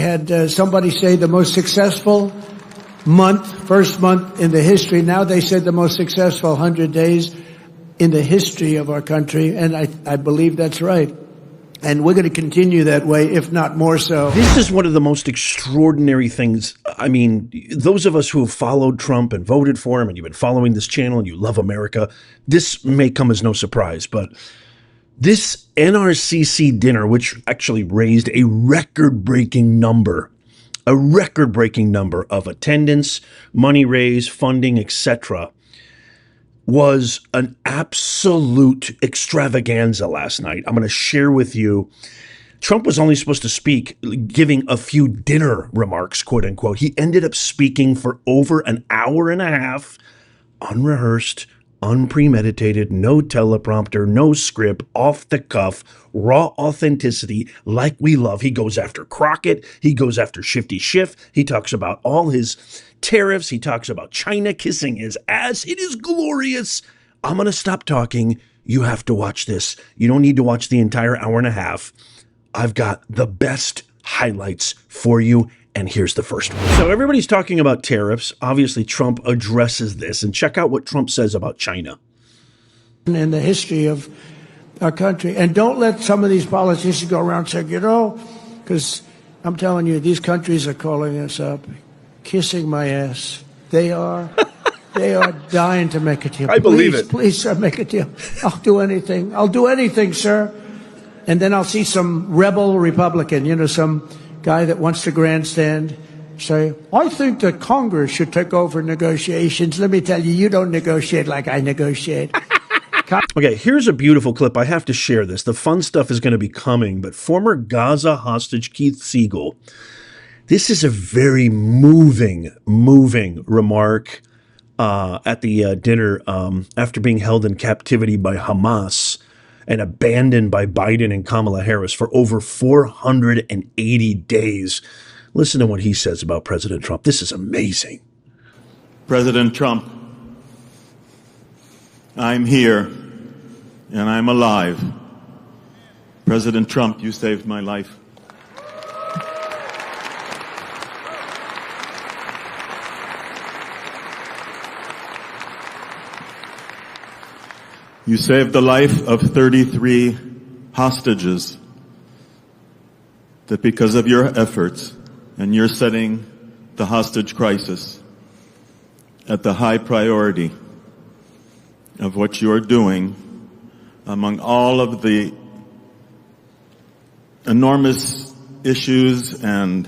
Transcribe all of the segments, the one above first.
Had somebody say the most successful first month in the history. Now they said the most successful 100 days in the history of our country, and I believe that's right. And we're going to continue that way, if not more so. This is one of the most extraordinary things. I mean, those of us who have followed Trump and voted for him, and you've been following this channel and you love America, this may come as no surprise, but this NRCC dinner, which actually raised a record-breaking number of attendance, money raised, funding, etc., was an absolute extravaganza last night. I'm going to share with you. Trump was only supposed to speak, giving a few dinner remarks, quote unquote. He ended up speaking for over an hour and a half, unrehearsed, unpremeditated, no teleprompter, no script, off the cuff, raw authenticity like we love. He goes after Crockett. He goes after Shifty Schiff. He talks about all his tariffs. He talks about China kissing his ass. It is glorious. I'm going to stop talking. You have to watch this. You don't need to watch the entire hour and a half. I've got the best highlights for you. And here's the first one. So everybody's talking about tariffs. Obviously, Trump addresses this. And check out what Trump says about China. In the history of our country. And don't let some of these politicians go around saying, because I'm telling you, these countries are calling us up, kissing my ass. They are dying to make a deal. I believe it. Please, sir, make a deal. I'll do anything. I'll do anything, sir. And then I'll see some rebel Republican, some guy that wants to grandstand, say, I think that Congress should take over negotiations. Let me tell you, you don't negotiate like I negotiate. Okay, here's a beautiful clip. I have to share this. The fun stuff is going to be coming, but former Gaza hostage Keith Siegel, this is a very moving remark at the dinner after being held in captivity by Hamas and abandoned by Biden and Kamala Harris for over 480 days. Listen to what he says about President Trump. This is amazing. President Trump, I'm here and I'm alive. President Trump, you saved my life. You saved the life of 33 hostages that because of your efforts and you're setting the hostage crisis at the high priority of what you're doing among all of the enormous issues and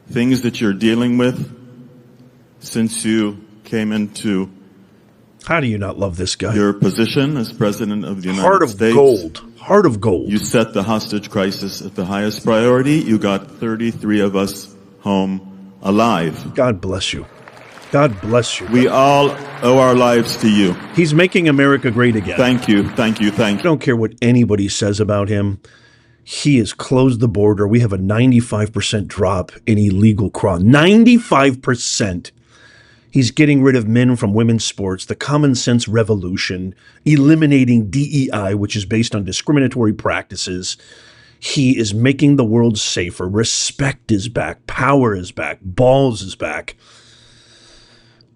things that you're dealing with since you came into How do you not love this guy? your position as President of the United Heart of States. gold. Heart of gold. You set the hostage crisis at the highest priority. You got 33 of us home alive. God bless you. God bless you. We all owe our lives to you. He's making America great again. Thank you, thank you, thank I you. don't care what anybody says about him. He has closed the border. We have a 95% drop in illegal crime. 95%. He's getting rid of men from women's sports, the common sense revolution, eliminating DEI, which is based on discriminatory practices. He is making the world safer. Respect is back. Power is back. Balls is back.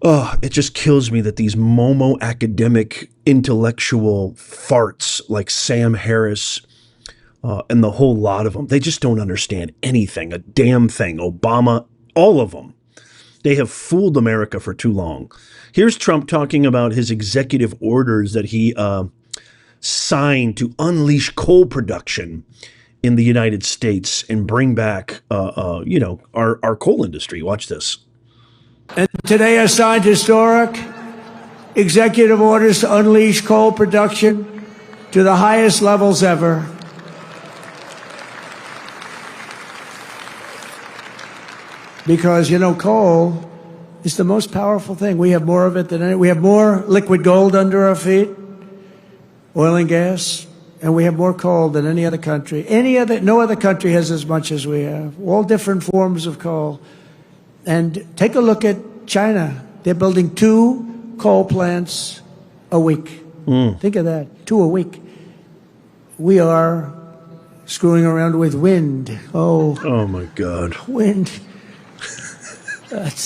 Oh, it just kills me that these Momo academic intellectual farts like Sam Harris and the whole lot of them, they just don't understand anything, a damn thing. Obama, all of them. They have fooled America for too long. Here's Trump talking about his executive orders that he signed to unleash coal production in the United States and bring back, our coal industry. Watch this. And today I signed historic executive orders to unleash coal production to the highest levels ever. Because, coal is the most powerful thing. We have more of it than any. We have more liquid gold under our feet, oil and gas, and we have more coal than any other country. No other country has as much as we have. All different forms of coal. And take a look at China. They're building 2 coal plants a week. Think of that, 2 a week. We are screwing around with wind. Oh my God. Wind.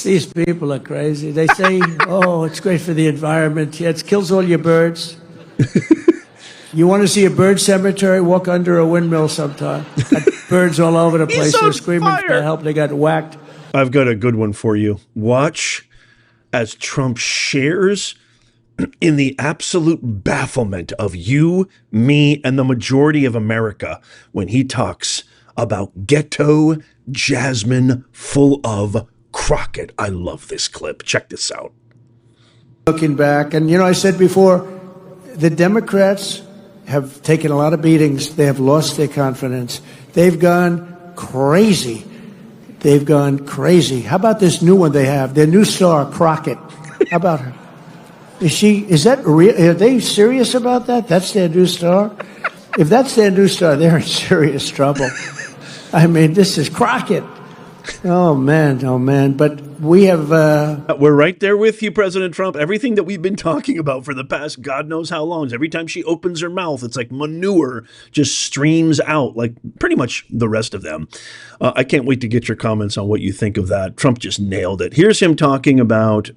These people are crazy. They say, oh, it's great for the environment. Yeah, it kills all your birds. You want to see a bird cemetery? Walk under a windmill sometime. Got birds all over the place. They're screaming for help. They got whacked. I've got a good one for you. Watch as Trump shares in the absolute bafflement of you, me, and the majority of America when he talks about ghetto Jasmine full of Crockett. I love this clip. Check this out. Looking back, and I said before, the Democrats have taken a lot of beatings. They have lost their confidence. They've gone crazy. They've gone crazy. How about this new one they have? Their new star, Crockett. How about her? Is that real? Are they serious about that? That's their new star? If that's their new star, they're in serious trouble. I mean, this is Crockett. Oh, man. But we have... We're right there with you, President Trump. Everything that we've been talking about for the past God knows how long. Every time she opens her mouth, it's like manure just streams out, like pretty much the rest of them. I can't wait to get your comments on what you think of that. Trump just nailed it. Here's him talking about...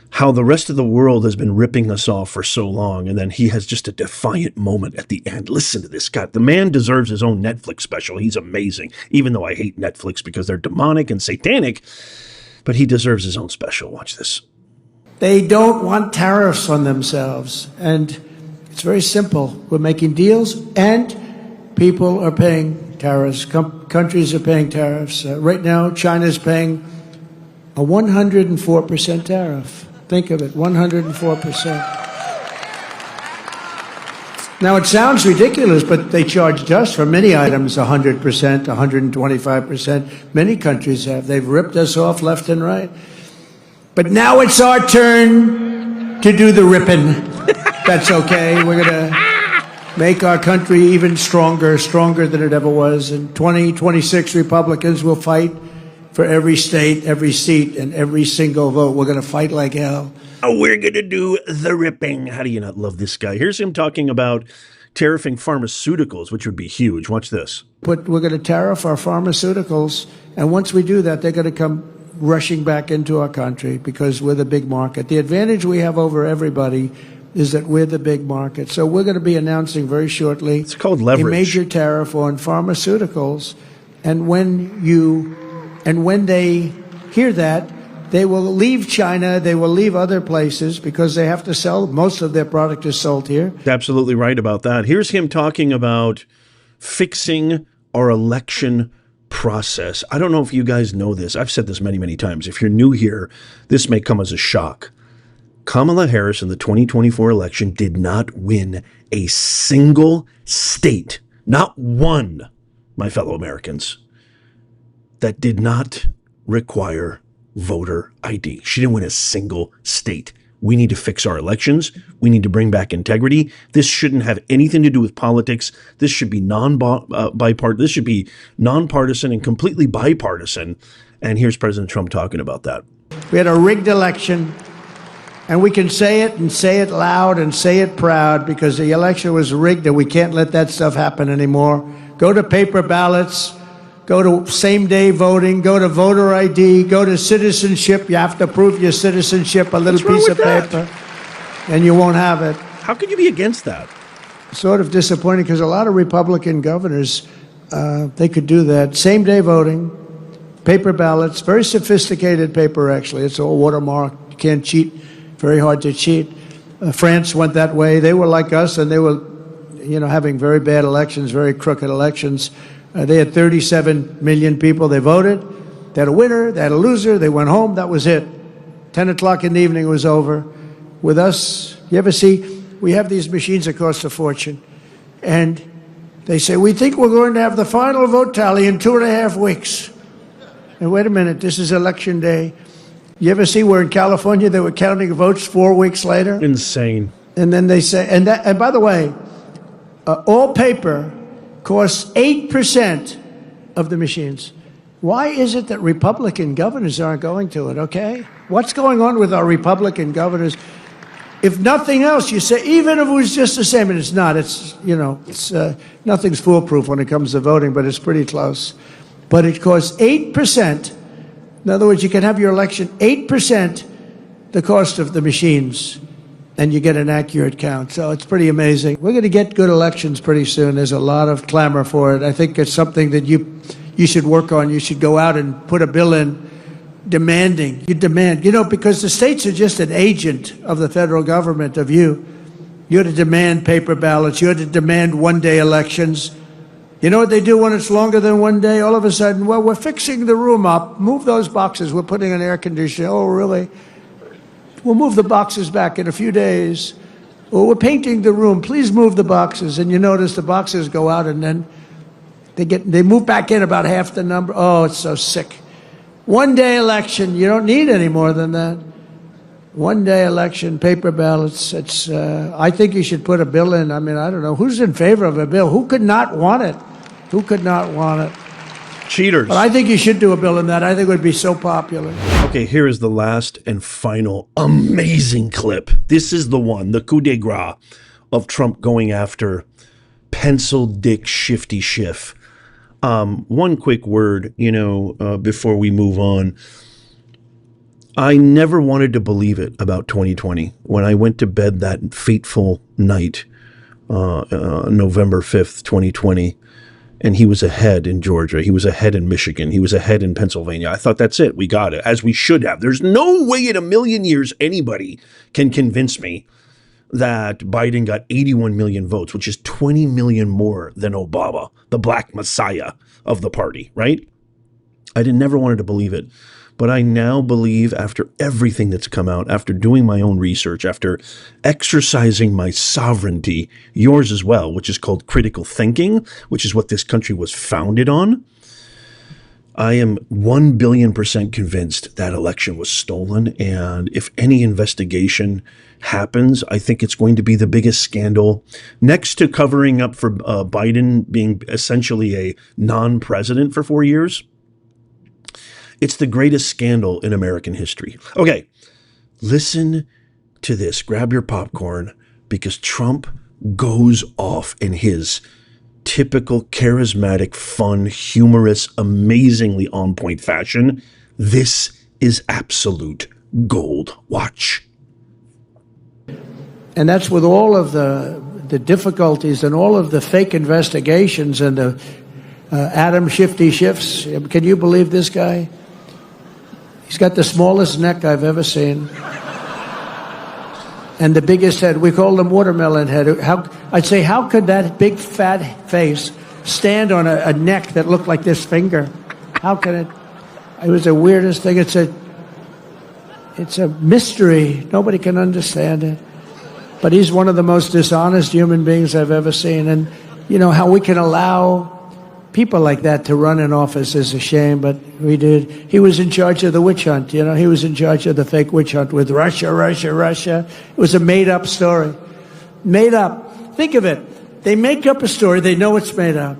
how the rest of the world has been ripping us off for so long, and then he has just a defiant moment at the end. Listen to this guy. The man deserves his own Netflix special. He's amazing, even though I hate Netflix because they're demonic and satanic, but he deserves his own special. Watch this. They don't want tariffs on themselves, and it's very simple. We're making deals, and people are paying tariffs. Countries are paying tariffs. Right now, China's paying a 104% tariff. Think of it, 104%. Now, it sounds ridiculous, but they charged us for many items 100%, 125%. Many countries have. They've ripped us off left and right. But now it's our turn to do the ripping. That's okay. We're going to make our country even stronger than it ever was. And 2026 Republicans will fight for every state, every seat, and every single vote. We're going to fight like hell. Oh, we're going to do the ripping. How do you not love this guy? Here's him talking about tariffing pharmaceuticals, which would be huge. Watch this. But we're going to tariff our pharmaceuticals, and once we do that, they're going to come rushing back into our country because we're the big market. The advantage we have over everybody is that we're the big market. So we're going to be announcing very shortly it's called leverage. A major tariff on pharmaceuticals, and when they hear that, they will leave China, they will leave other places because they have to sell. Most of their product is sold here. Absolutely right about that. Here's him talking about fixing our election process. I don't know if you guys know this. I've said this many, many times. If you're new here, this may come as a shock. Kamala Harris in the 2024 election did not win a single state, not one, my fellow Americans, that did not require voter ID. She didn't win a single state. We need to fix our elections. We need to bring back integrity. This shouldn't have anything to do with politics. This should be bipartisan. This should be nonpartisan and completely bipartisan. And here's President Trump talking about that. We had a rigged election, and we can say it and say it loud and say it proud because the election was rigged, and we can't let that stuff happen anymore. Go to paper ballots. Go to same-day voting, go to voter ID, go to citizenship. You have to prove your citizenship, a little piece of paper, and you won't have it. How could you be against that? Sort of disappointing because a lot of Republican governors, they could do that. Same-day voting, paper ballots, very sophisticated paper, actually. It's all watermarked. You can't cheat. Very hard to cheat. France went that way. They were like us, and they were, having very bad elections, very crooked elections. They had 37 million people. They voted. They had a winner. They had a loser. They went home. That was it. 10 o'clock in the evening, it was over. With us, you ever see, we have these machines that cost a fortune. And they say, we think we're going to have the final vote tally in 2.5 weeks. And wait a minute, this is election day. You ever see where in California they were counting votes 4 weeks later? Insane. And then they say, and by the way, all paper costs 8% of the machines. Why is it that Republican governors aren't going to it, okay? What's going on with our Republican governors? If nothing else, you say, even if it was just the same, and it's not, it's, nothing's foolproof when it comes to voting, but it's pretty close. But it costs 8%. In other words, you can have your election 8% the cost of the machines, and you get an accurate count. So it's pretty amazing. We're going to get good elections pretty soon. There's a lot of clamor for it. I think it's something that you should work on. You should go out and put a bill in demanding. You demand, because the states are just an agent of the federal government, of you. You had to demand paper ballots. You had to demand one-day elections. You know what they do when it's longer than one day? All of a sudden, well, we're fixing the room up. Move those boxes. We're putting an air conditioner. Oh, really? We'll move the boxes back in a few days. Well, we're painting the room. Please move the boxes. And you notice the boxes go out, and then they move back in about half the number. Oh, it's so sick. One-day election. You don't need any more than that. One-day election, paper ballots. I think you should put a bill in. I mean, I don't know. Who's in favor of a bill? Who could not want it? Who could not want it? Cheaters. But I think you should do a bill in that. I think it would be so popular. Okay, here is the last and final amazing clip. This is the one, the coup de grace of Trump going after Pencil Dick Shifty Schiff. One quick word, before we move on. I never wanted to believe it about 2020. When I went to bed that fateful night, November 5th, 2020, and he was ahead in Georgia. He was ahead in Michigan. He was ahead in Pennsylvania. I thought, that's it. We got it, as we should have. There's no way in a million years anybody can convince me that Biden got 81 million votes, which is 20 million more than Obama, the black messiah of the party, right? I never wanted to believe it. But I now believe, after everything that's come out, after doing my own research, after exercising my sovereignty, yours as well, which is called critical thinking, which is what this country was founded on, I am 1 billion% convinced that election was stolen. And if any investigation happens, I think it's going to be the biggest scandal, next to covering up for Biden being essentially a non-president for 4 years. It's the greatest scandal in American history. Okay, listen to this. Grab your popcorn, because Trump goes off in his typical charismatic, fun, humorous, amazingly on-point fashion. This is absolute gold. Watch. And that's with all of the difficulties and all of the fake investigations and the Adam Shifty Schiffs. Can you believe this guy? He's got the smallest neck I've ever seen. And the biggest head. We call him watermelon head. I'd say, how could that big fat face stand on a neck that looked like this finger? How could it? It was the weirdest thing. It's a mystery. Nobody can understand it. But he's one of the most dishonest human beings I've ever seen. And how we can allow people like that to run in office is a shame, but we did. He was in charge of the witch hunt. He was in charge of the fake witch hunt with Russia. It was a made-up story. Made up. Think of it. They make up a story. They know it's made up.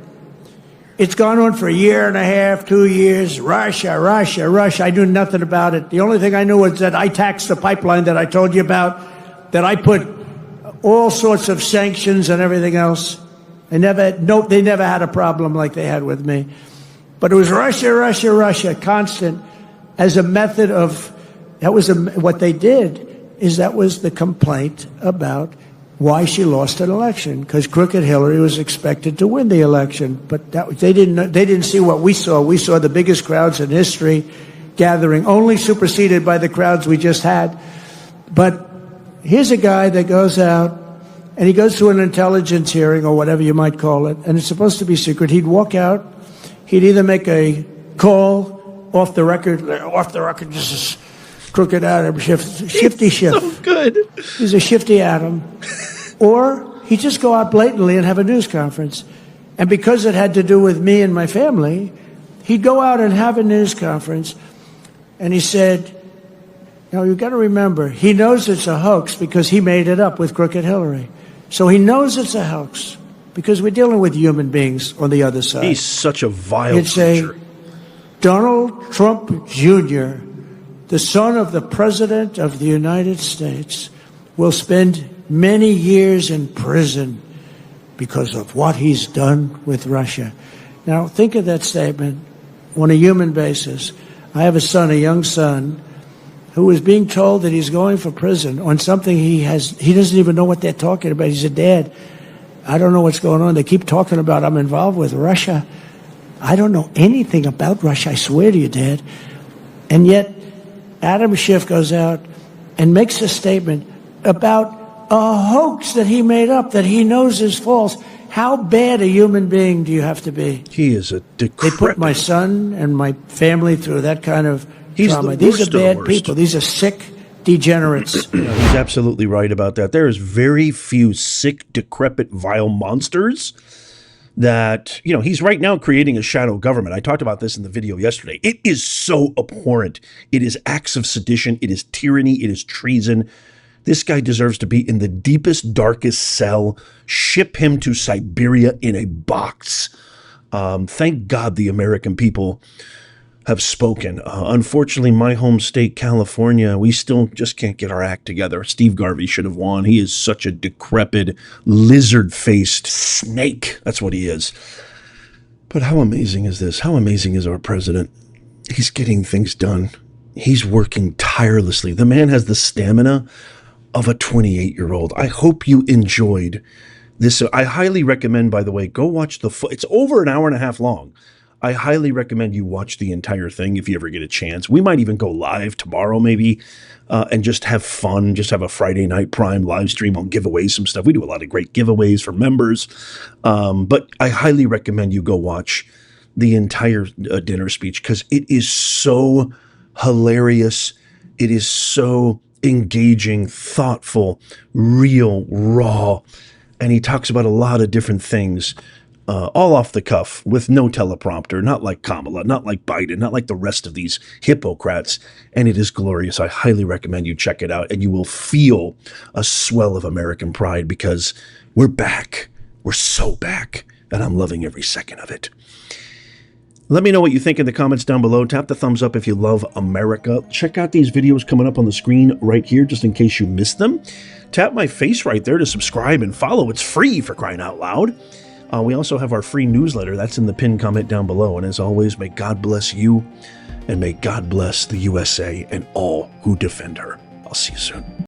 It's gone on for a year and a half, 2 years. Russia. I knew nothing about it. The only thing I knew was that I taxed the pipeline that I told you about, that I put all sorts of sanctions and everything else. They never had a problem like they had with me. But it was Russia, constant, as a method of, what they did is that was the complaint about why she lost an election, because crooked Hillary was expected to win the election. But they didn't see what we saw. We saw the biggest crowds in history gathering, only superseded by the crowds we just had. But here's a guy that goes out, and he goes to an intelligence hearing, or whatever you might call it, and it's supposed to be secret. He'd walk out. He'd either make a call off the record, this is crooked Adam, shifty Schiff. So good. He's a shifty Adam. Or he'd just go out blatantly and have a news conference. And because it had to do with me and my family, he'd go out and have a news conference. And he said, you've got to remember, he knows it's a hoax because he made it up with crooked Hillary. So he knows it's a hoax because we're dealing with human beings on the other side. He's such a vile It's creature. Donald Trump Jr., the son of the President of the United States, will spend many years in prison because of what he's done with Russia. Now, think of that statement on a human basis. I have a son, a young son, who is being told that he's going for prison on something he doesn't even know what they're talking about. He said, Dad, I don't know what's going on. They keep talking about I'm involved with Russia. I don't know anything about Russia, I swear to you, Dad. And yet, Adam Schiff goes out and makes a statement about a hoax that he made up, that he knows is false. How bad a human being do you have to be? He is a They decrepit. put my son and my family through that kind of He's trauma. the These worst are of the bad worst. people. These are sick degenerates. He's absolutely right about that. There is very few sick, decrepit, vile monsters that, he's right now creating a shadow government. I talked about this in the video yesterday. It is so abhorrent. It is acts of sedition. It is tyranny. It is treason. This guy deserves to be in the deepest, darkest cell. Ship him to Siberia in a box. Thank God the American people have spoken. Unfortunately, my home state, California, we still just can't get our act together. Steve Garvey should have won. He is such a decrepit, lizard-faced snake. That's what he is. But how amazing is this? How amazing is our president? He's getting things done. He's working tirelessly. The man has the stamina of a 28-year-old. I hope you enjoyed this. I highly recommend, by the way, go watch it's over an hour and a half long. I highly recommend you watch the entire thing if you ever get a chance. We might even go live tomorrow maybe and just have fun, just have a Friday night Prime live stream. I'll give away some stuff. We do a lot of great giveaways for members. But I highly recommend you go watch the entire dinner speech because it is so hilarious. It is so engaging, thoughtful, real, raw. And he talks about a lot of different things. All off the cuff with no teleprompter, not like Kamala, not like Biden, not like the rest of these hippocrats. And it is glorious. I highly recommend you check it out and you will feel a swell of American pride because we're back. We're so back. And I'm loving every second of it. Let me know what you think in the comments down below. Tap the thumbs up if you love America. Check out these videos coming up on the screen right here just in case you missed them. Tap my face right there to subscribe and follow. It's free, for crying out loud. We also have our free newsletter. That's in the pinned comment down below. And as always, may God bless you and may God bless the USA and all who defend her. I'll see you soon.